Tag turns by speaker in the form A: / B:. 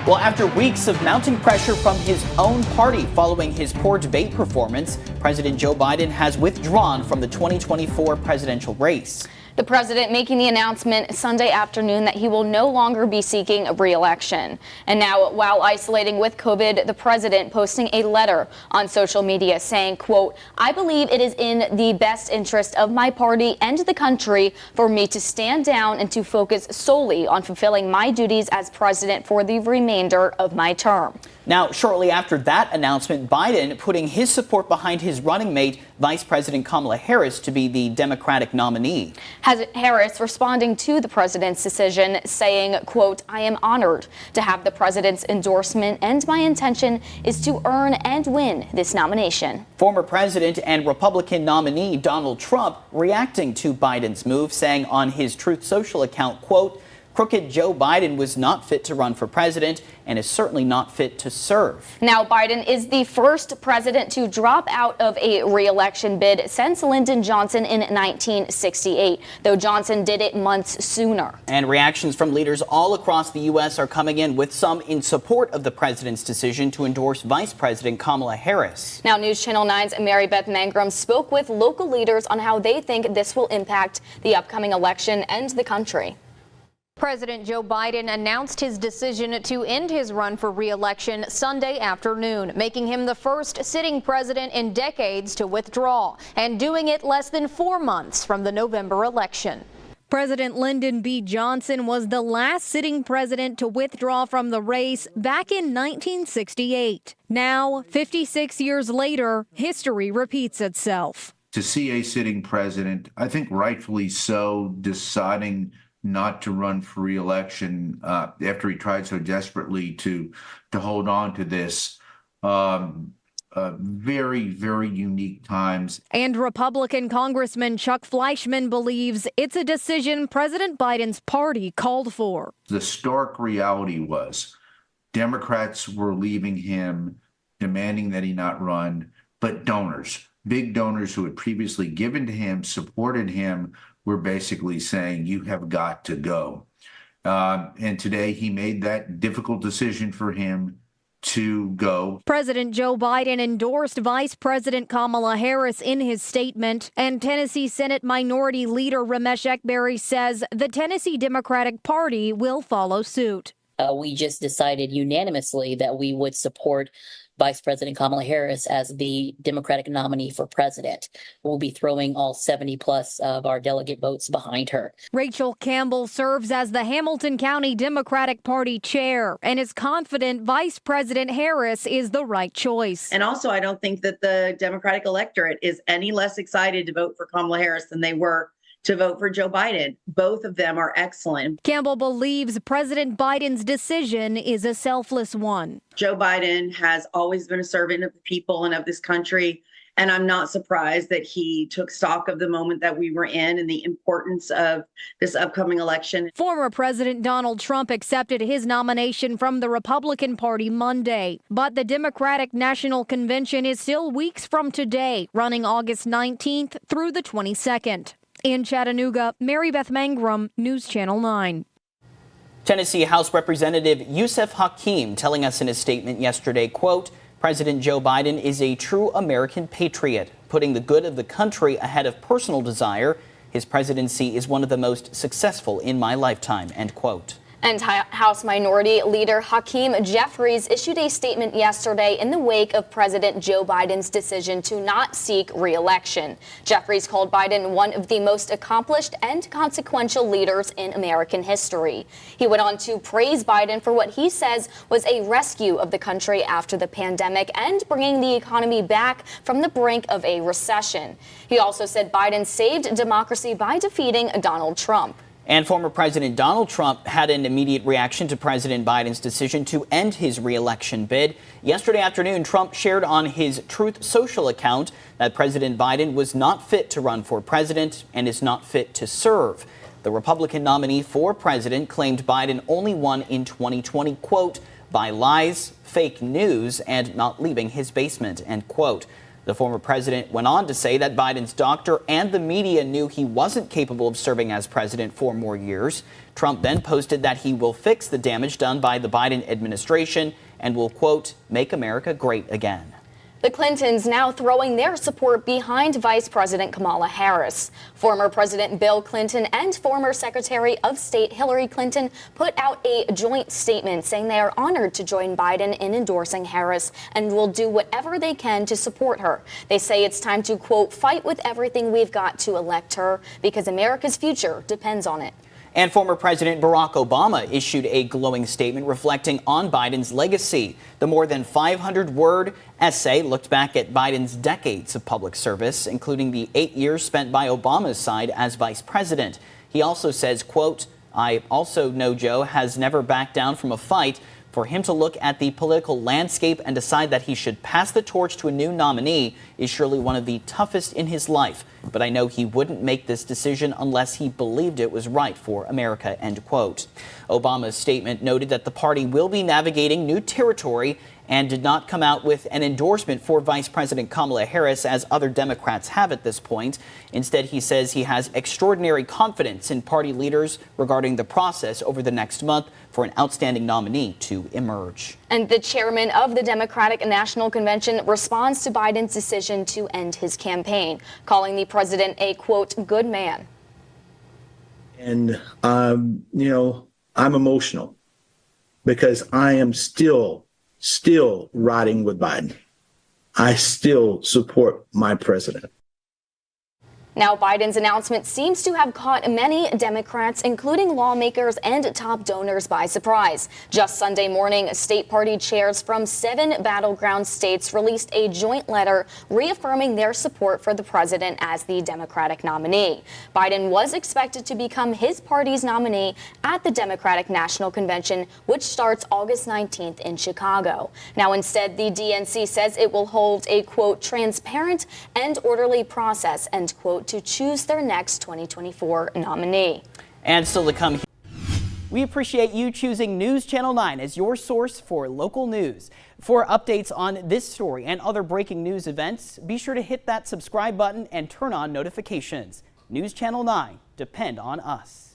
A: Well, after weeks of mounting pressure from his own party following his poor debate performance, President Joe Biden has withdrawn from the 2024 presidential race.
B: The president making the announcement Sunday afternoon that he will no longer be seeking a re-election. And now, while isolating with COVID, the president posting a letter on social media saying, quote, "I believe it is in the best interest of my party and the country for me to stand down and to focus solely on fulfilling my duties as president for the remainder of my term."
A: Now, shortly after that announcement, Biden putting his support behind his running mate, Vice President Kamala Harris, to be the Democratic nominee.
B: Harris responding to the president's decision, saying, quote, "I am honored to have the president's endorsement, and my intention is to earn and win this nomination."
A: Former president and Republican nominee Donald Trump reacting to Biden's move, saying on his Truth Social account, quote, "Crooked Joe Biden was not fit to run for president and is certainly not fit to serve."
B: Now, Biden is the first president to drop out of a re-election bid since Lyndon Johnson in 1968, though Johnson did it months sooner.
A: And reactions from leaders all across the U.S. are coming in, with some in support of the president's decision to endorse Vice President Kamala Harris.
B: Now, News Channel 9's Mary Beth Mangrum spoke with local leaders on how they think this will impact the upcoming election and the country.
C: President Joe Biden announced his decision to end his run for re-election Sunday afternoon, making him the first sitting president in decades to withdraw, and doing it less than 4 months from the November election.
D: President Lyndon B. Johnson was the last sitting president to withdraw from the race back in 1968. Now, 56 years later, history repeats itself.
E: To see a sitting president, I think rightfully so, deciding not to run for re-election after he tried so desperately to hold on to this. Very, very unique times.
D: And Republican Congressman Chuck Fleischman believes it's a decision President Biden's party called for.
E: The stark reality was Democrats were leaving him, demanding that he not run, but donors, big donors who had previously given to him, supported him, were basically saying, "You have got to go." And today he made that difficult decision for him to go.
D: President Joe Biden endorsed Vice President Kamala Harris in his statement, and Tennessee Senate Minority Leader Ramesh Ekberry says the Tennessee Democratic Party will follow suit.
F: We just decided unanimously that we would support Vice President Kamala Harris as the Democratic nominee for president. We'll be throwing all 70 plus of our delegate votes behind her.
D: Rachel Campbell serves as the Hamilton County Democratic Party chair and is confident Vice President Harris is the right choice.
G: And also, I don't think that the Democratic electorate is any less excited to vote for Kamala Harris than they were to vote for Joe Biden. Both of them are excellent.
D: Campbell believes President Biden's decision is a selfless one.
G: Joe Biden has always been a servant of the people and of this country, and I'm not surprised that he took stock of the moment that we were in and the importance of this upcoming election.
D: Former President Donald Trump accepted his nomination from the Republican Party Monday, but the Democratic National Convention is still weeks from today, running August 19th through the 22nd. In Chattanooga, Mary Beth Mangrum, News Channel 9.
A: Tennessee House Representative Yusef Hakeem telling us in a statement yesterday, quote, "President Joe Biden is a true American patriot, putting the good of the country ahead of personal desire. His presidency is one of the most successful in my lifetime," end quote.
B: And House Minority Leader Hakeem Jeffries issued a statement yesterday in the wake of President Joe Biden's decision to not seek re-election. Jeffries called Biden one of the most accomplished and consequential leaders in American history. He went on to praise Biden for what he says was a rescue of the country after the pandemic and bringing the economy back from the brink of a recession. He also said Biden saved democracy by defeating Donald Trump.
A: And former President Donald Trump had an immediate reaction to President Biden's decision to end his re-election bid. Yesterday afternoon, Trump shared on his Truth Social account that President Biden was not fit to run for president and is not fit to serve. The Republican nominee for president claimed Biden only won in 2020, quote, "by lies, fake news, and not leaving his basement," end quote. The former president went on to say that Biden's doctor and the media knew he wasn't capable of serving as president for more years. Trump then posted that he will fix the damage done by the Biden administration and will, quote, make America great again.
B: The Clintons now throwing their support behind Vice President Kamala Harris. Former President Bill Clinton and former Secretary of State Hillary Clinton put out a joint statement saying they are honored to join Biden in endorsing Harris and will do whatever they can to support her. They say it's time to, quote, fight with everything we've got to elect her because America's future depends on it.
A: And former President Barack Obama issued a glowing statement reflecting on Biden's legacy. The more than 500-word essay looked back at Biden's decades of public service, including the 8 years spent by Obama's side as vice president. He also says, quote, I also know Joe has never backed down from a fight. For him to look at the political landscape and decide that he should pass the torch to a new nominee is surely one of the toughest in his life. But I know he wouldn't make this decision unless he believed it was right for America, end quote. Obama's statement noted that the party will be navigating new territory and did not come out with an endorsement for Vice President Kamala Harris as other Democrats have at this point. Instead, he says he has extraordinary confidence in party leaders regarding the process over the next month for an outstanding nominee to emerge.
B: And the chairman of the Democratic National Convention responds to Biden's decision to end his campaign, calling the president a, quote, good man.
H: And, I'm emotional because I am still riding with Biden. I still support my president.
B: Now, Biden's announcement seems to have caught many Democrats, including lawmakers and top donors, by surprise. Just Sunday morning, state party chairs from 7 battleground states released a joint letter reaffirming their support for the president as the Democratic nominee. Biden was expected to become his party's nominee at the Democratic National Convention, which starts August 19th in Chicago. Now, instead, the DNC says it will hold a, quote, transparent and orderly process, end quote, to choose their next 2024 nominee.
A: And still to come, we appreciate you choosing News Channel 9 as your source for local news. For updates on this story and other breaking news events, be sure to hit that subscribe button and turn on notifications. News Channel 9, depend on us.